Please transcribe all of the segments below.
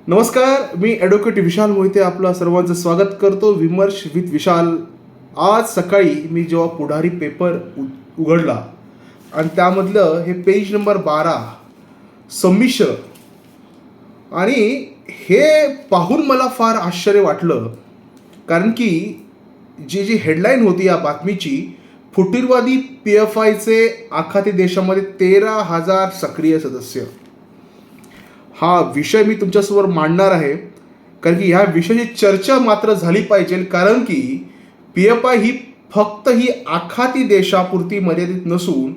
नमस्कार, मी ॲडव्होकेट विशाल मोहिते आपलं सर्वांचं स्वागत करतो विमर्श विथ विशाल. आज सकाळी मी जेव्हा पुढारी पेपर उघडला आणि त्यामधलं हे पेज नंबर 12 संमिश्र, आणि हे पाहून मला फार आश्चर्य वाटलं. कारण की जी हेडलाईन होती या बातमीची, फुटीरवादी PFIचे आखाती देशामध्ये 13,000 सक्रिय सदस्य. हा विषय मी तुमच्यासमोर मांडणार आहे कारण की ह्या विषयाची चर्चा मात्र झाली पाहिजे. कारण की PFI ही फक्त ही आखाती देशापुरती मर्यादित नसून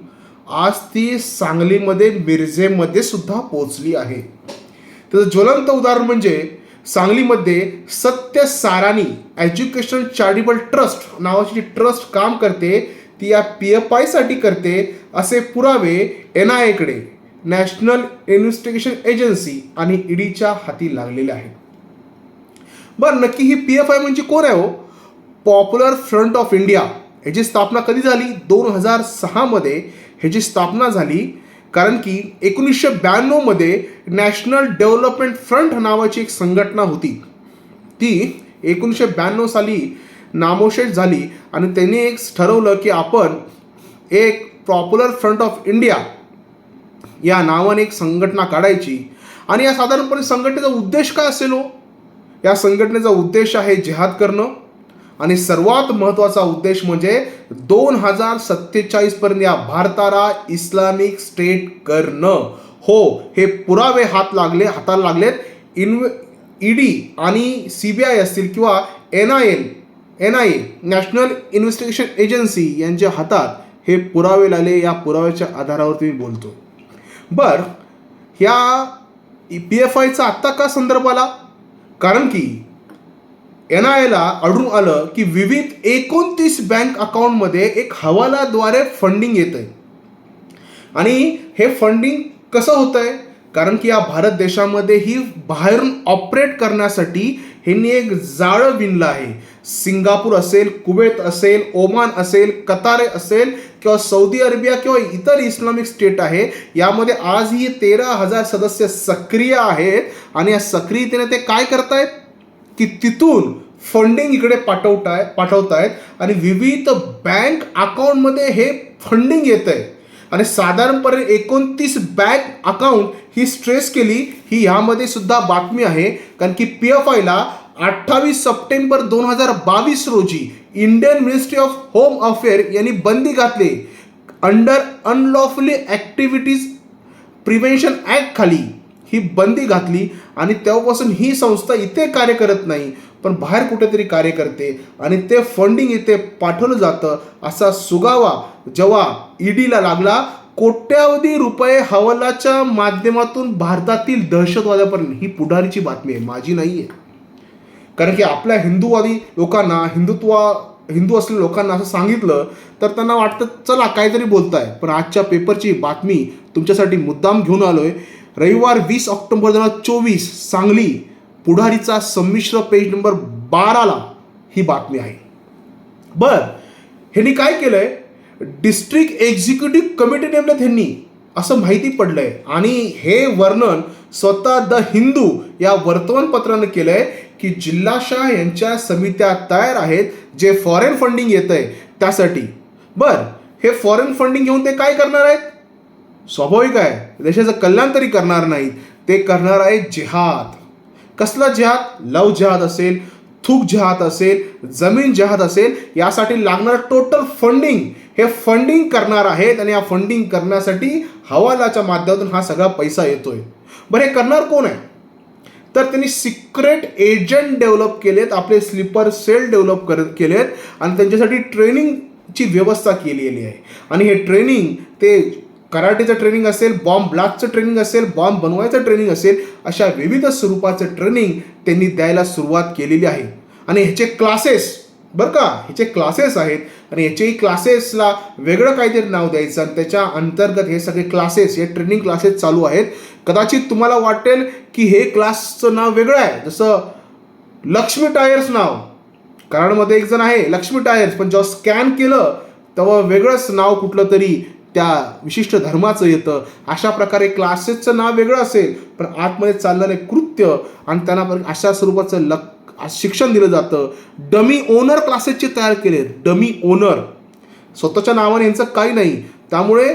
आज ती सांगलीमध्ये मिरजेमध्ये सुद्धा पोहोचली आहे. त्याचं ज्वलंत उदाहरण म्हणजे सांगलीमध्ये सत्य सारानी एज्युकेशन चॅरिटेबल ट्रस्ट नावाची ट्रस्ट काम करते, ती या PFI साठी करते असे पुरावे NIA नॅशनल इन्व्हेस्टिगेशन एजन्सी आणि ईडीच्या हाती लागलेले आहेत. बरं, नक्की ही PFI म्हणजे कोण आहे हो? Popular front of India. ह्याची स्थापना कधी झाली? 2006 मध्ये ह्याची स्थापना झाली. कारण की 1992 मध्ये नॅशनल डेव्हलपमेंट फ्रंट नावाची एक संघटना होती, ती 1992 साली नामोशेष झाली आणि त्यांनी एक ठरवलं की आपण एक पॉप्युलर फ्रंट ऑफ इंडिया या नावाने एक संघटना काढायची. आणि या साधारणपणे संघटनेचा उद्देश काय असेल हो? या संघटनेचा उद्देश आहे जिहाद करणं आणि सर्वात महत्त्वाचा उद्देश म्हणजे 2047 पर्यंत या भारताला इस्लामिक स्टेट करणं. हो, हे पुरावे हाताला लागलेत. ईडी आणि CBI असतील किंवा NIA नॅशनल इन्व्हेस्टिगेशन एजन्सी यांच्या हातात हे पुरावे लागले. या पुराव्याच्या आधारावरती मी बोलतो. बर, ह्या PFIचा आत्ता का संदर्भ आला? कारण की NIAला आढळून आलं की विविध 29 बँक अकाउंटमध्ये एक हवालाद्वारे फंडिंग येत आहे. आणि हे फंडिंग कसं होत आहे? कारण की या भारत देशामध्ये ही बाहेरून ऑपरेट करण्यासाठी ह्यांनी एक जाळं विणलं आहे. सिंगापूर असेल, कुवेत असेल, ओमान असेल, कतार असेल किंवा सौदी अरेबिया किंवा इतर इस्लामिक स्टेट आहे, यामध्ये आजही 13,000 सदस्य सक्रिय आहेत. आणि या सक्रियतेने ते काय करतायत की तिथून फंडिंग इकडे पाठवतायत आणि विविध बँक अकाउंटमध्ये हे फंडिंग येत आहे. आणि साधारणपणे 29 बँक अकाउंट ही स्ट्रेस केली, ही ह्यामध्ये सुद्धा बातमी आहे. कारण की PFIला 28 सप्टेंबर 2022 रोजी Indian ministry of home affair यांनी बंदी घातली. Under unlawfully activities prevention act खाली ही बंदी घातली. आणि तेव्हापासून ही संस्था इथे कार्य करत नाही, पण बाहेर कुठेतरी कार्य करते आणि ते फंडिंग इथे पाठवलं जातं. असा सुगावा जेव्हा ईडीला लागला, कोट्यावधी रुपये हवालाच्या माध्यमातून भारतातील दहशतवाद्यापर्यंत. ही पुढारीची बातमी आहे, माझी नाही आहे. कारण की आपल्या हिंदूवादी लोकांना, हिंदू असलेल्या लोकांना असं सांगितलं तर त्यांना वाटतं चला काहीतरी बोलताय. पण आजच्या पेपरची बातमी तुमच्यासाठी मुद्दाम घेऊन आलोय. रविवार 20 ऑक्टोबर 2024 सांगली पुढारीचा संमिश्र पेज नंबर 12 ही बातमी आहे. बर, ह्यांनी काय केलंय? डिस्ट्रिक्ट एक्झिक्युटिव्ह कमिटी नेमल्यात ह्यांनी, असं माहिती पडलंय. आणि हे वर्णन स्वतः द हिंदू या वर्तमानपत्रानं केलंय की जिल्हाशाह यांच्या समित्या तयार आहेत जे फॉरेन फंडिंग येत आहे त्यासाठी. बर, हे फॉरेन फंडिंग घेऊन ते काय करणार आहेत? स्वाभाविक आहे, देशाचं कल्याण तरी करणार नाहीत, ते करणार आहे जिहाद. कसला जिहाद? लव जिहाद असेल, थूक जिहाद असेल, जमीन जिहाद असेल, यासाठी लागणार टोटल फंडिंग हे फंडिंग करणार आहेत. आणि या फंडिंग करण्यासाठी हवालाच्या माध्यमातून हा सगळा पैसा येतोय. बरं, हे करणार कोण आहे? तर त्यांनी सिक्रेट एजंट डेव्हलप केलेत, आपले स्लीपर सेल डेव्हलप केलेत आणि त्यांच्यासाठी ट्रेनिंगची व्यवस्था केलेली आहे. आणि हे ट्रेनिंग, ते कराटेचं ट्रेनिंग असेल, बॉम्ब ब्लास्टचं ट्रेनिंग असेल, बॉम्ब बनवायचं ट्रेनिंग असेल, अशा विविध स्वरूपाचं ट्रेनिंग त्यांनी द्यायला सुरुवात केलेली आहे. आणि ह्याचे क्लासेस, बरं का, ह्याचे क्लासेस आहेत आणि ह्याच्याही क्लासेसला वेगळं काहीतरी नाव द्यायचं आणि त्याच्या अंतर्गत हे सगळे क्लासेस, हे ट्रेनिंग क्लासेस चालू आहेत. कदाचित तुम्हाला वाटेल की हे क्लासचं नाव वेगळं आहे, जसं लक्ष्मी टायर्स नाव, कराडमध्ये एक जण आहे लक्ष्मी टायर्स, पण जेव्हा स्कॅन केलं तेव्हा वेगळंच नाव कुठलं तरी त्या विशिष्ट धर्माचं येतं. अशा प्रकारे क्लासेसचं नाव वेगळं असेल, पण आतमध्ये चालणारे कृत्य नृत्य आणि त्यांना अशा स्वरूपाचं शिक्षण दिलं जातं. डमी ओनर क्लासेसचे तयार केले, डमी ओनर, स्वतःच्या नावाने यांचं काही नाही. त्यामुळे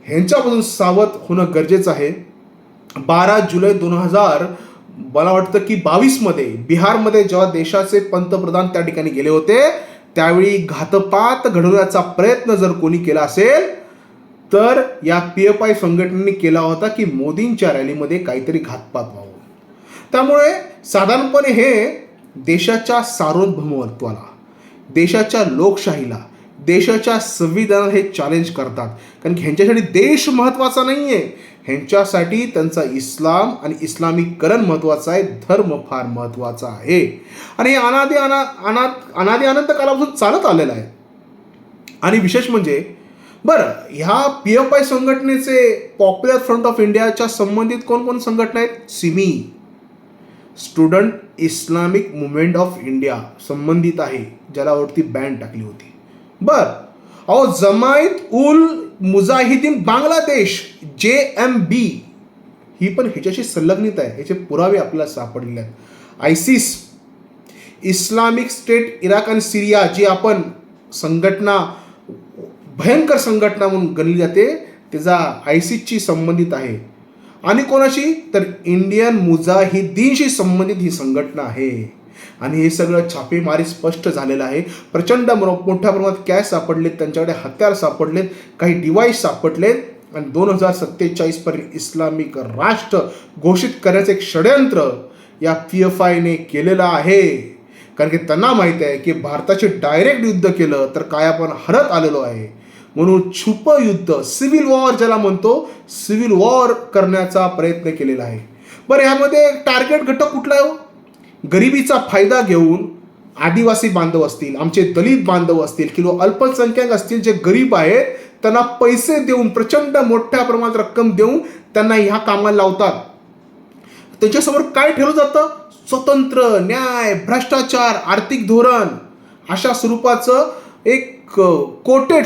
ह्यांच्यापासून सावध होणं गरजेचं आहे. 12 जुलै 2000 मला वाटतं की 22मध्ये बिहारमध्ये जेव्हा देशाचे पंतप्रधान त्या ठिकाणी गेले होते, त्यावेळी घातपात घडवण्याचा प्रयत्न जर कोणी केला असेल तर या PFI संघटनेने केला होता की मोदींच्या रॅलीमध्ये काहीतरी घातपात व्हावं. त्यामुळे साधारणपणे हे देशाच्या सार्वभौमत्वाला, देशाच्या लोकशाहीला, देशाच्या संविधानाला हे चॅलेंज करतात. कारण की ह्यांच्यासाठी देश महत्त्वाचा नाही आहे, ह्यांच्यासाठी त्यांचा इस्लाम आणि इस्लामीकरण महत्त्वाचं आहे, धर्म फार महत्त्वाचा आहे. आणि हे अनादी अनंत कालापासून चालत आलेलं आहे. आणि विशेष म्हणजे बरं, ह्या PFI संघटनेचे पॉप्युलर फ्रंट ऑफ इंडियाच्या संबंधित कोण संघटना आहेत? Simi, student Islamic movement of India संबंधित आहे, ज्याला वरती बॅन टाकली होती. अहो जमायत उल मुजाहिदीन बांगलादेश JMB ही पण ह्याच्याशी संलग्नित आहे, ह्याचे पुरावे आपल्याला सापडलेले आहेत. आयसिस, इस्लामिक स्टेट इराक आणि सिरिया, जी आपण संघटना भयंकर संघटना म्हणून गणली जाते, त्याचा आयसिसची संबंधित आहे. आणि कोणाशी? तर इंडियन मुजाहिदीनशी संबंधित ही संघटना आहे. आणि हे सगळं छापेमारी स्पष्ट झालेलं आहे. प्रचंड मोठ्या प्रमाणात कॅश सापडलेत, त्यांच्याकडे हत्यार सापडलेत, काही डिव्हाइस सापडलेत. आणि 2047 पर्यंत इस्लामिक राष्ट्र घोषित करण्याचं एक षड्यंत्र या PFIने केलेलं आहे. कारण की त्यांना माहिती आहे की भारताचे डायरेक्ट युद्ध केलं तर काय आपण हरत आलेलो आहे. म्हणून छुप युद्ध, सिव्हिल वॉर ज्याला म्हणतो, सिव्हिल वॉर करण्याचा प्रयत्न केलेला आहे. बरं, यामध्ये टार्गेट घटक कुठला आहे? गरिबीचा फायदा घेऊन आदिवासी बांधव असतील, आमचे दलित बांधव असतील किंवा अल्पसंख्याक असतील, जे गरीब आहेत, त्यांना पैसे देऊन, प्रचंड मोठ्या प्रमाणात रक्कम देऊन त्यांना ह्या कामाला लावतात. त्यांच्यासमोर काय ठेवलं जातं? स्वतंत्र, न्याय, भ्रष्टाचार, आर्थिक धोरण, अशा स्वरूपाचं एक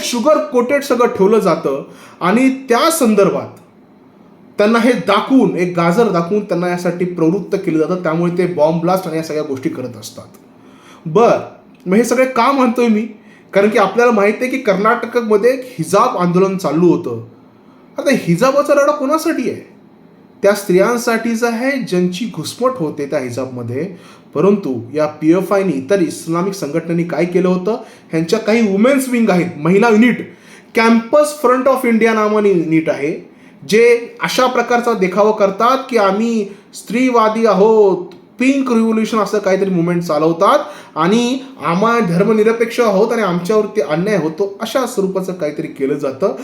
शुगर कोटेड सगळं ठेवलं जातं. आणि त्या संदर्भात त्यांना हे दाखवून, एक गाजर दाखवून त्यांना यासाठी प्रवृत्त केलं जातं. त्यामुळे ते बॉम्ब ब्लास्ट आणि या सगळ्या गोष्टी करत असतात. मग हे सगळे का म्हणतोय मी? कारण की आपल्याला माहिती आहे की कर्नाटकमध्ये एक हिजाब आंदोलन चालू होतं. आता हिजाबाचा लढा कोणासाठी आहे? त्या स्त्रियांसाठीच आहे ज्यांची घुसमट होते त्या हिजाबमध्ये. परंतु या PFIने, इतर इस्लामिक संघटनेने काय केलं होतं? ह्यांच्या काही वुमेन्स विंग आहेत, महिला unit, campus front of India नावाने युनिट आहे, जे अशा प्रकारचा देखावा करतात की आम्ही स्त्रीवादी आहोत, पिंक रिव्होल्युशन असं काहीतरी मुवमेंट चालवतात आणि आम्हा धर्मनिरपेक्ष आहोत आणि आमच्यावरती अन्याय होतो, अशा स्वरूपाचं काहीतरी केलं जातं.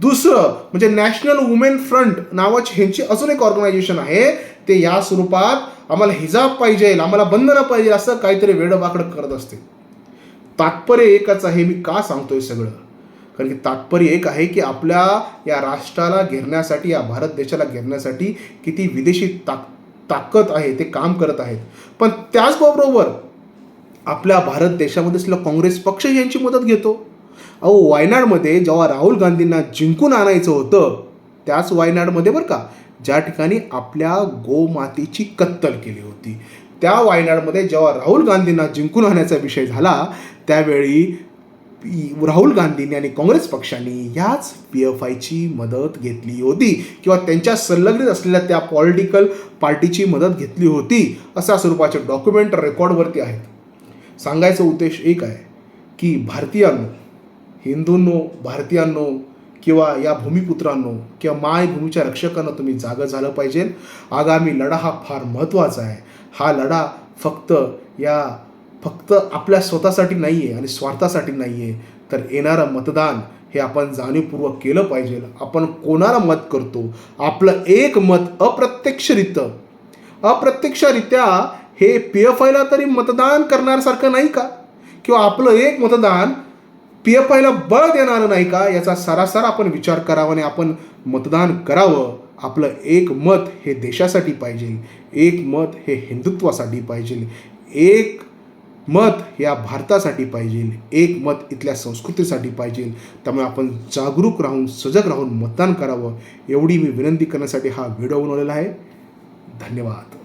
दुसरं म्हणजे नॅशनल वुमेन फ्रंट नावाची ह्यांची अजून एक ऑर्गनायझेशन आहे, ते या स्वरूपात आम्हाला हिजाब पाहिजे, आम्हाला बंधनं पाहिजे, असं काहीतरी वेडवाकडं करत असते. तात्पर्य एकच आहे. मी का सांगतोय सगळं? कारण की तात्पर्य एक आहे की आपल्या या राष्ट्राला घेरण्यासाठी, या भारत देशाला घेरण्यासाठी किती विदेशी ताकद आहे, ते काम करत आहेत. पण त्याचबरोबर आपल्या भारत देशामध्ये असलेला काँग्रेस पक्ष यांची मदत घेतो. वायनाडमध्ये जेव्हा राहुल गांधींना जिंकून आणायचं होतं, त्याच वायनाडमध्ये बरं का, ज्या ठिकाणी आपल्या गोमातेची कत्तल केली होती, त्या वायनाडमध्ये जेव्हा राहुल गांधींना जिंकून आणण्याचा विषय झाला, त्यावेळी राहुल गांधींनी आणि काँग्रेस पक्षाने याच PFIची मदत घेतली होती किंवा त्यांच्या संलग्नित असलेल्या त्या पॉलिटिकल पार्टीची मदत घेतली होती, अशा स्वरूपाचे डॉक्युमेंट रेकॉर्डवरती आहेत. सांगायचा उद्देश एक आहे की भारतीयांनो, हिंदूंनो, भारतीयांनो किंवा या भूमिपुत्रांनो किंवा मायभूमीच्या रक्षकांना तुम्ही जागं झालं पाहिजे. आगामी लढा हा फार महत्त्वाचा आहे. हा लढा फक्त आपल्या स्वतःसाठी नाही आहे आणि स्वार्थासाठी नाही आहे, तर येणारं मतदान हे आपण जाणीवपूर्वक केलं पाहिजे. आपण कोणाला मत करतो? आपलं एक मत अप्रत्यक्षरित्या हे PFIला तरी मतदान करण्यासारखं नाही का? किंवा आपलं एक मतदान PFIला बळ देणारं नाही का? याचा सारासार आपण विचार करावा आणि आपण मतदान करावं. आपलं एक मत हे देशासाठी पाहिजे, एक मत हे हिंदुत्वासाठी पाहिजे, एक मत या भारतासाठी पाहिजे, एक मत इथल्या संस्कृतीसाठी पाहिजे. त्यामुळे आपण जागरूक राहून, सजग राहून मतदान करावं, एवढी मी विनंती करण्यासाठी हा व्हिडिओ बनवलेला आहे. धन्यवाद.